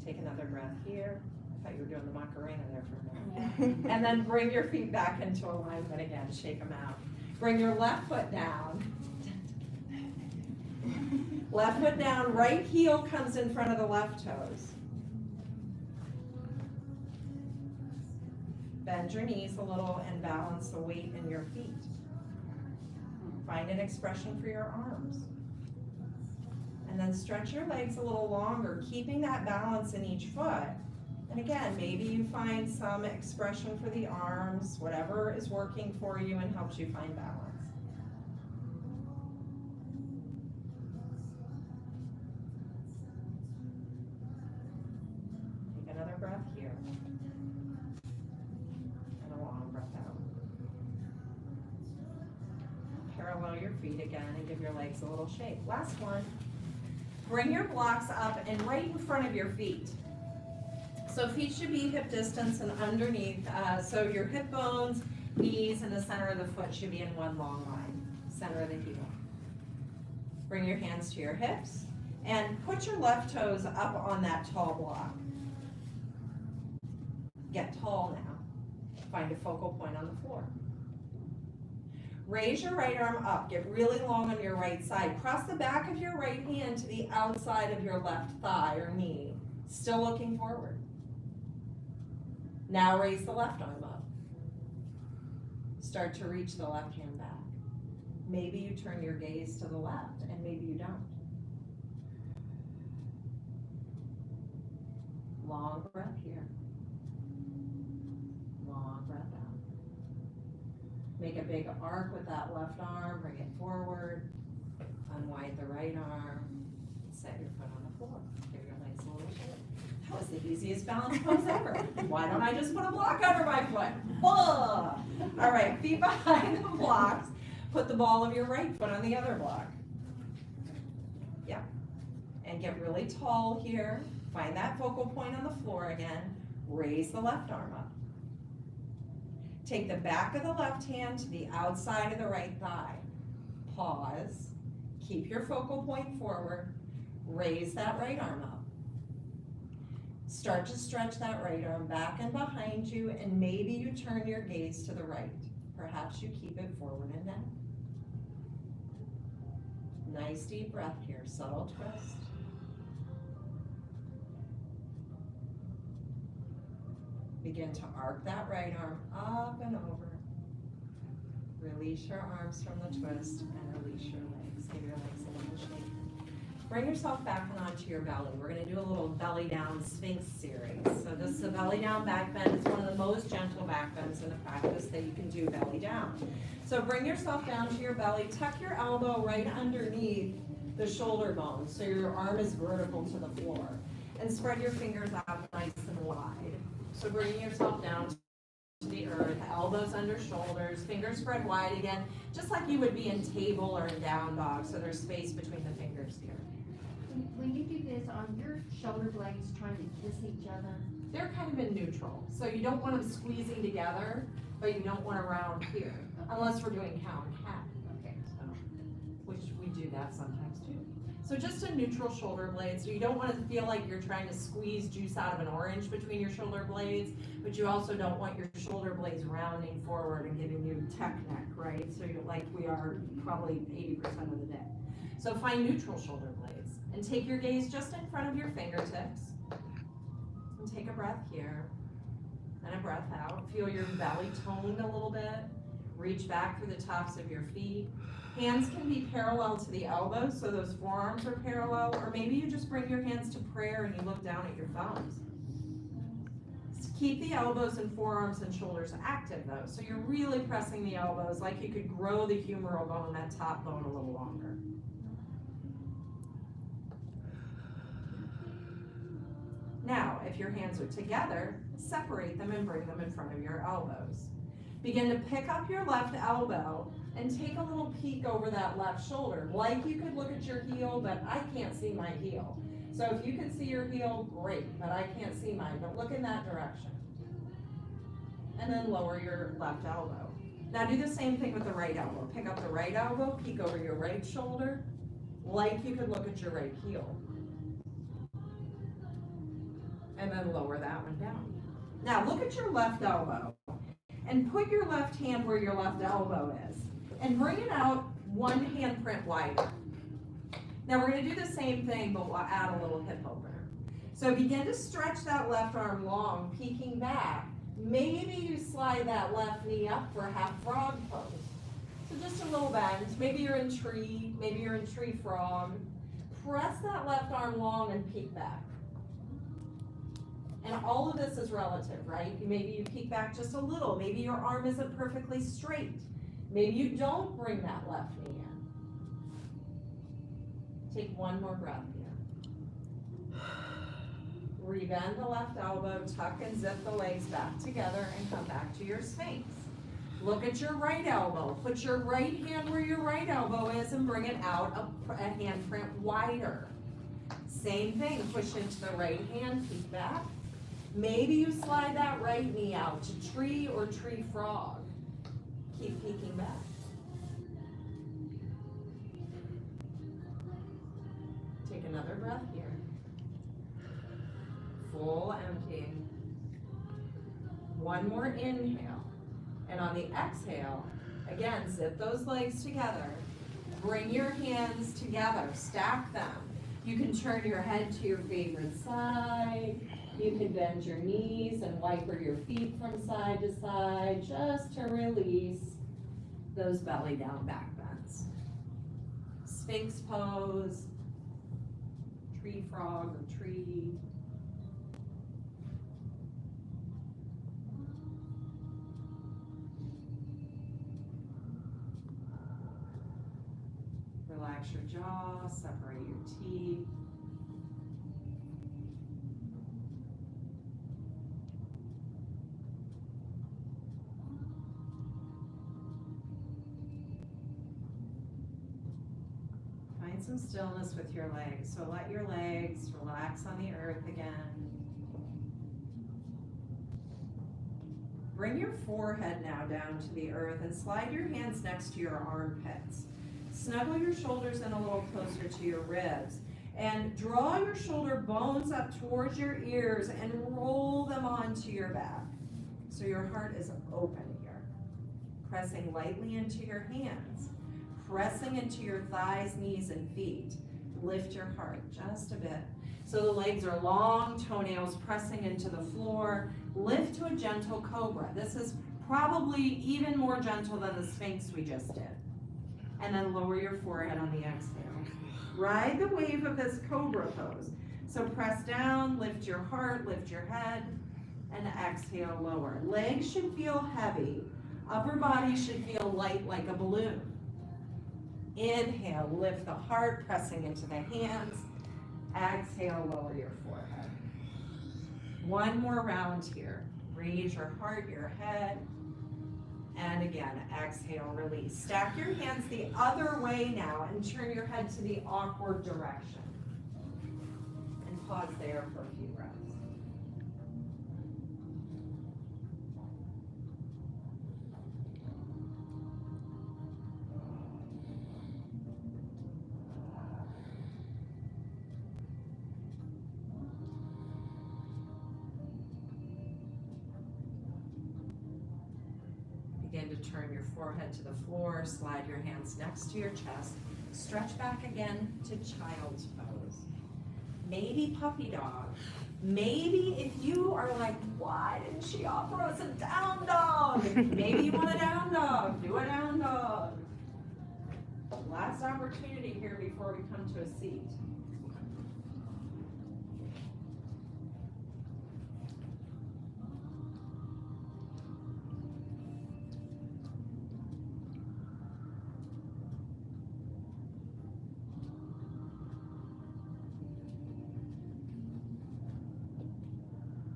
Take another breath here. I thought you were doing the Macarena there for a minute. And then bring your feet back into alignment again. Shake them out. Bring your left foot down. Left foot down, right heel comes in front of the left toes. Bend your knees a little and balance the weight in your feet. Find an expression for your arms. And then stretch your legs a little longer, keeping that balance in each foot. And again, maybe you find some expression for the arms, whatever is working for you and helps you find balance. Take another breath here. And a long breath out. Parallel your feet again and give your legs a little shake. Last one. Bring your blocks up and right in front of your feet. So feet should be hip distance and underneath, so your hip bones, knees, and the center of the foot should be in one long line, center of the heel. Bring your hands to your hips and put your left toes up on that tall block. Get tall now. Find a focal point on the floor. Raise your right arm up, get really long on your right side. Cross the back of your right hand to the outside of your left thigh or knee, still looking forward. Now raise the left arm up. Start to reach the left hand back. Maybe you turn your gaze to the left and maybe you don't. Long breath here. Long breath out. Make a big arc with that left arm, bring it forward. Unwind the right arm. Set your foot on the floor. Give your legs a little shake. That was the easiest balance pose ever. Why don't I just put a block under my foot? All right, feet behind the blocks. Put the ball of your right foot on the other block. Yep. And get really tall here. Find that focal point on the floor again. Raise the left arm up. Take the back of the left hand to the outside of the right thigh. Pause. Keep your focal point forward. Raise that right arm up. Start to stretch that right arm back and behind you, and maybe you turn your gaze to the right. Perhaps you keep it forward and down. Nice deep breath here, subtle twist. Begin to arc that right arm up and over. Release your arms from the twist and release your legs. Just give your legs a little shake. Bring yourself back onto your belly. We're gonna do a little belly down Sphinx series. So this is a belly down back bend. It's one of the most gentle back bends in the practice that you can do belly down. So bring yourself down to your belly, tuck your elbow right underneath the shoulder bone so your arm is vertical to the floor. And spread your fingers out nice and wide. So bring yourself down to the earth, elbows under shoulders, fingers spread wide again, just like you would be in table or in down dog, so there's space between the fingers here. When you do this, are your shoulder blades trying to kiss each other? They're kind of in neutral, so you don't want them squeezing together, but you don't want them around here, unless we're doing cow and cat. Okay. So, which we do that sometimes too. So just a neutral shoulder blade, so you don't want to feel like you're trying to squeeze juice out of an orange between your shoulder blades, but you also don't want your shoulder blades rounding forward and giving you tech neck, right? So you're like we are probably 80% of the day. So find neutral shoulder blades and take your gaze just in front of your fingertips and take a breath here and a breath out. Feel your belly toned a little bit. Reach back through the tops of your feet. Hands can be parallel to the elbows, so those forearms are parallel, or maybe you just bring your hands to prayer and you look down at your thumbs. Keep the elbows and forearms and shoulders active though, so you're really pressing the elbows like you could grow the humeral bone, that top bone, a little longer. Now, if your hands are together, separate them and bring them in front of your elbows. Begin to pick up your left elbow and take a little peek over that left shoulder, like you could look at your heel, but I can't see my heel. So if you can see your heel, great, but I can't see mine, but look in that direction. And then lower your left elbow. Now do the same thing with the right elbow. Pick up the right elbow, peek over your right shoulder, like you could look at your right heel. And then lower that one down. Now look at your left elbow and put your left hand where your left elbow is and bring it out one handprint wider. Now we're going to do the same thing, but we'll add a little hip opener. So begin to stretch that left arm long, peeking back. Maybe you slide that left knee up for half frog pose. So just a little bend. Maybe you're in tree, maybe you're in tree frog. Press that left arm long and peek back. And all of this is relative, right? Maybe you peek back just a little. Maybe your arm isn't perfectly straight. Maybe you don't bring that left knee in. Take one more breath here. Rebend the left elbow, tuck and zip the legs back together and come back to your Sphinx. Look at your right elbow. Put your right hand where your right elbow is and bring it out a handprint wider. Same thing, push into the right hand, peek back. Maybe you slide that right knee out to tree or tree frog. Keep peeking back. Take another breath here. Full emptying. One more inhale. And on the exhale, again, zip those legs together. Bring your hands together, stack them. You can turn your head to your favorite side. You can bend your knees and wiper your feet from side to side just to release those belly down back bends. Sphinx pose, tree frog or tree. Relax your jaw, separate your teeth. Find some stillness with your legs. So let your legs relax on the earth again. Bring your forehead now down to the earth and slide your hands next to your armpits. Snuggle your shoulders in a little closer to your ribs. And draw your shoulder bones up towards your ears and roll them onto your back. So your heart is open here. Pressing lightly into your hands. Pressing into your thighs, knees, and feet. Lift your heart just a bit. So the legs are long, toenails pressing into the floor. Lift to a gentle cobra. This is probably even more gentle than the Sphinx we just did. and then lower your forehead on the exhale. Ride the wave of this cobra pose. So press down, lift your heart, lift your head, and exhale, lower. Legs should feel heavy. Upper body should feel light like a balloon. Inhale, lift the heart, pressing into the hands. Exhale, lower your forehead. One more round here. Raise your heart, your head. And again, exhale, release. Stack your hands the other way now and turn your head to the awkward direction. And pause there for a few breaths. Begin to turn your forehead to the floor, slide your hands next to your chest, stretch back again to child's pose. Maybe puppy dog. Maybe if you are like, why didn't she offer us a down dog? Maybe you want a down dog, do a down dog. Last opportunity here before we come to a seat.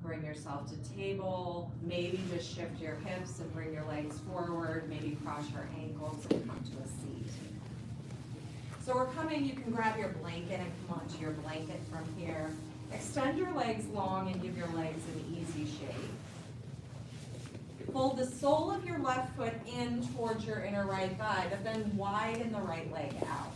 Bring yourself to table, maybe just shift your hips and bring your legs forward, maybe cross your ankles and come to a seat. So we're coming, you can grab your blanket and come onto your blanket from here. Extend your legs long and give your legs an easy shape. Fold the sole of your left foot in towards your inner right thigh, but then widen the right leg out.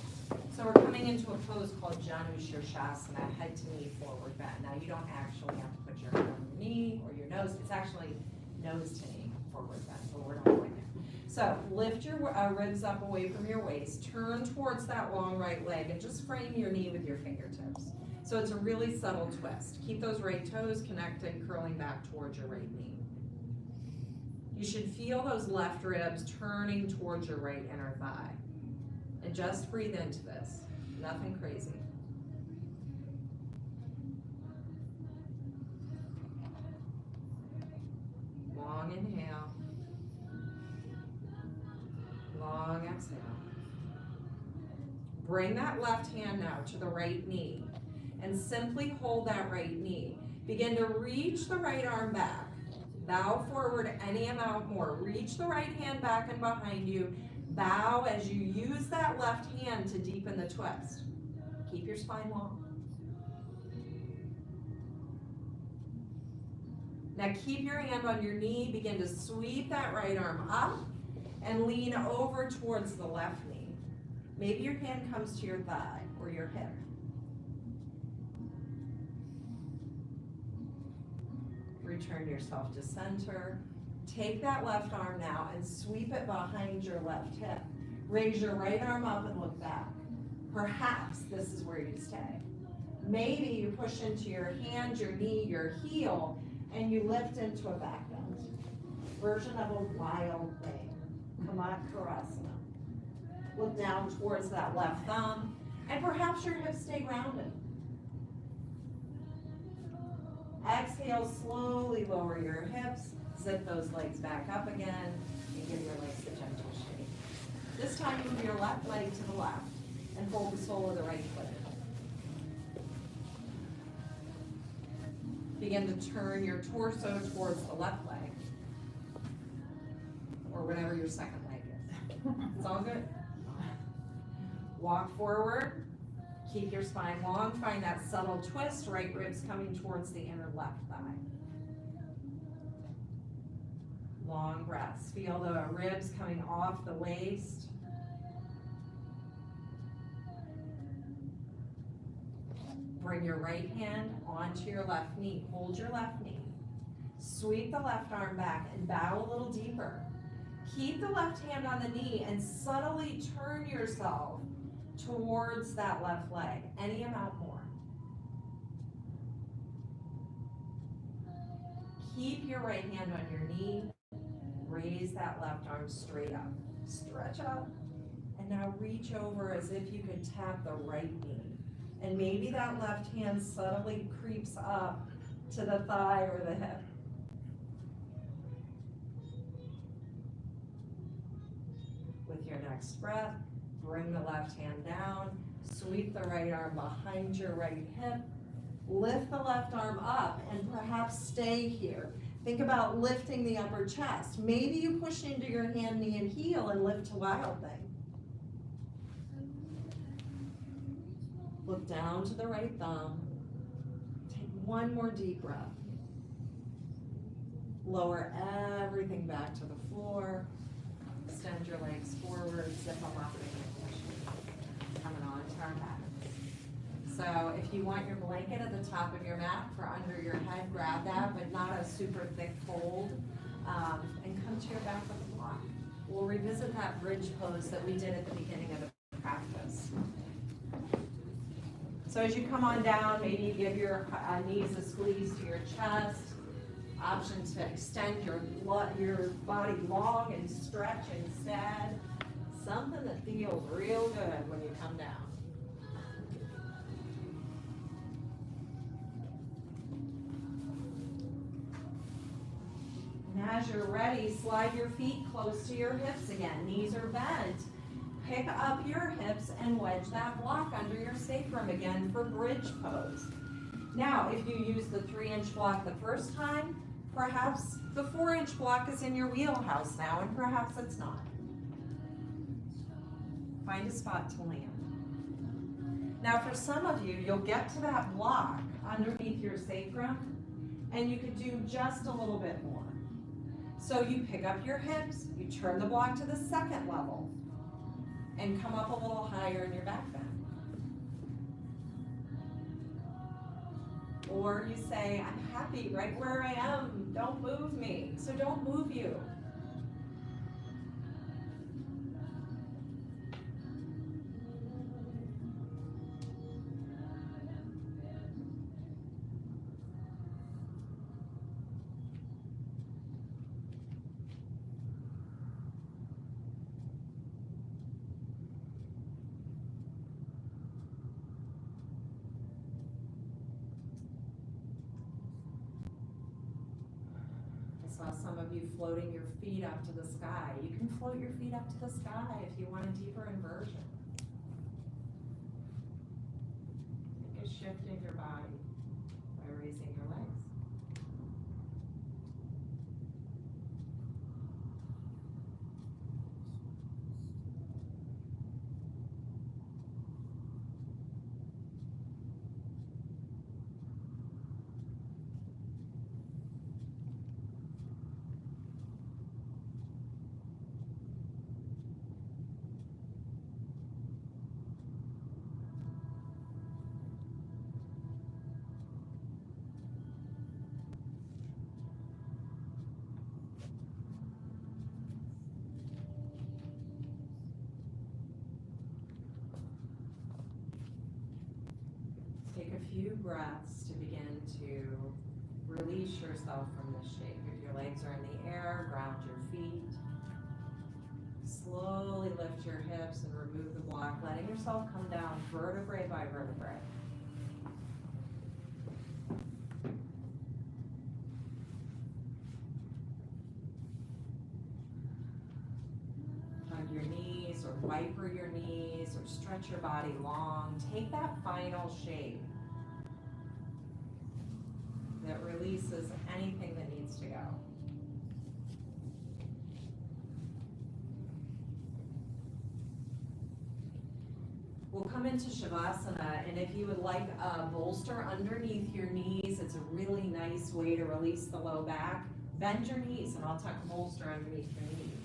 So we're coming into a pose called Janu Shirshasana, head to knee forward bend. Now you don't actually have to put your hand on your knee or your nose. It's actually nose to knee forward bend, but we're not doing it. So lift your ribs up away from your waist, turn towards that long right leg, and just frame your knee with your fingertips. So it's a really subtle twist. Keep those right toes connected, curling back towards your right knee. You should feel those left ribs turning towards your right inner thigh. And just breathe into this, nothing crazy. Long inhale. Long exhale. Bring that left hand now to the right knee and simply hold that right knee. Begin to reach the right arm back. Bow forward any amount more. Reach the right hand back and behind you. Bow as you use that left hand to deepen the twist. Keep your spine long. Now keep your hand on your knee. Begin to sweep that right arm up and lean over towards the left knee. Maybe your hand comes to your thigh or your hip. Return yourself to center. Take that left arm now and sweep it behind your left hip. Raise your right arm up and look back. Perhaps this is where you stay. Maybe you push into your hand, your knee, your heel, and you lift into a back bend. Version of a wild thing. Kamatkarasana. Look down towards that left thumb, and perhaps your hips stay grounded. Exhale, slowly lower your hips. Zip those legs back up again and give your legs a gentle shake. This time move your left leg to the left and fold the sole of the right foot. Begin to turn your torso towards the left leg or whatever your second leg is. It's all good. Walk forward. Keep your spine long. Find that subtle twist, right ribs coming towards the inner left thigh. Long breaths. Feel the ribs coming off the waist. Bring your right hand onto your left knee. Hold your left knee. Sweep the left arm back and bow a little deeper. Keep the left hand on the knee and subtly turn yourself towards that left leg. Any amount more. Keep your right hand on your knee. Raise that left arm straight up. Stretch up and and now reach over as if you could tap the right knee. And maybe that left hand subtly creeps up to the thigh or the hip. With your next breath, bring the left hand down, sweep the right arm behind your right hip, lift the left arm up, and perhaps stay here. Think about lifting the upper chest. Maybe you push into your hand, knee, and heel and lift to Wild Thing. Look down to the right thumb. Take one more deep breath. Lower everything back to the floor. Extend your legs forward, zip them up, coming on to our mat. So if you want your blanket at the top of your mat for under your head, grab that, but not a super thick fold, and come to your back with the block. We'll revisit that bridge pose that we did at the beginning of the practice. So as you come on down, maybe you give your knees a squeeze to your chest. Option to extend your body long and stretch instead. Something that feels real good when you come down. And as you're ready, slide your feet close to your hips again. Knees are bent. Pick up your hips and wedge that block under your sacrum again for bridge pose. Now, if you use the 3-inch block the first time, perhaps the 4-inch block is in your wheelhouse now, and perhaps it's not. Find a spot to land. Now, for some of you, you'll get to that block underneath your sacrum, and you could do just a little bit more. So you pick up your hips, you turn the block to the second level, and come up a little higher in your back bend. Or you say, I'm happy right where I am, don't move me, so don't move you. Saw some of you floating your feet up to the sky. You can float your feet up to the sky if you want a deeper inversion. Take a shift in your body by raising your legs. Take a few breaths to begin to release yourself from this shape. If your legs are in the air, ground your feet. Slowly lift your hips and remove the block, letting yourself come down vertebrae by vertebrae. Hug your knees or wiper your knees or stretch your body long. Take that final shape that releases anything that needs to go. We'll come into Shavasana, and if you would like a bolster underneath your knees, it's a really nice way to release the low back. Bend your knees, and I'll tuck a bolster underneath your knees.